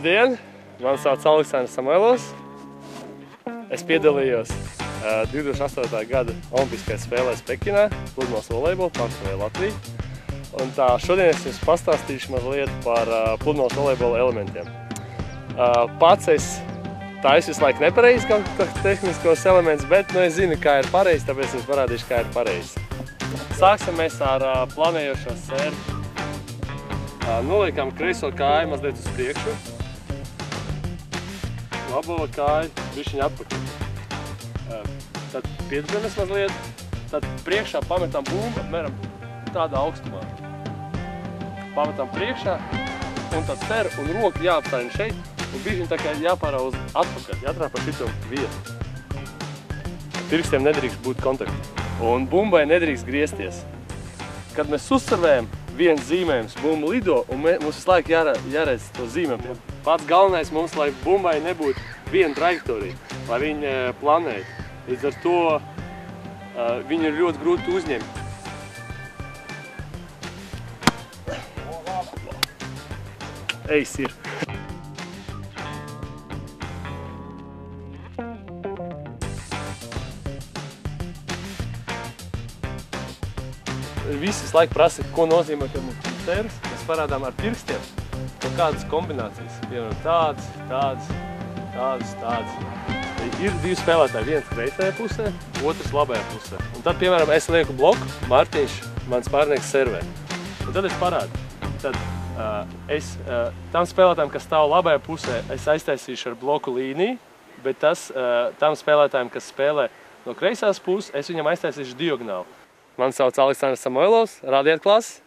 Labdien! Mani sauc Aleksandrs Samoilovs. Es piedalījos 2008. gada Olimpiskajās spēlēs Pekinā, pludmales volejbolu, pārstāvēju Latviju. Un šodien es jums pastāstīšu mazliet par pludmales volejbola elementiem. Pats es taisu visu laiku nepareizi kaut tehniskos elementus, bet es zinu, kā ir pareizi, tāpēc es parādīšu, kā ir pareizi. Sāksim mēs ar planējošo sēriju. Noliekam kreiso kāju mazliet uz priekšu. Labo kāju bišķiņ atpakaļ. Tad piedzamies mazliet, tad priekšā pametam bumbu apmēram tādā augstumā. Pametam priekšā un tad cer un roku jāapstāj šeit un bišķiņ tā kā jāpārauz atpakaļ, jātrā pa šitu vietu. Pirkstiem nedrīkst būt kontakti un bumbai nedrīkst griezties. Kad mēs uzsarvējam, viens zīmējums bumba lido un mums visu laiku jāredz to zīmējumu. Pats galvenais mums, lai bumbai nebūtu viena trajektorija, lai viņa planētu. Līdz ar to viņu ir ļoti grūti uzņemt. Eis ir. Visi visu laiku prasa, ko nozīmē, kad mums ir sēras. Mēs parādām ar pirkstiem kaut kādas kombinācijas. Piemēram, tādas. Ir divi spēlētāji, viens kreisajā pusē, otrs labajā pusē. Un tad, piemēram, es lieku bloku, Mārtiņš, mans pārnieks servē. Un tad es parādu. Tad tam spēlētājiem, kas stāv labajā pusē, es aiztaisīšu ar bloku līniju, bet tam spēlētājiem, kas spēlē no kreisās puses, es viņam aiztaisīšu diagonāli. Mani sauc Aleksandrs Samoilovs, rādiet klases!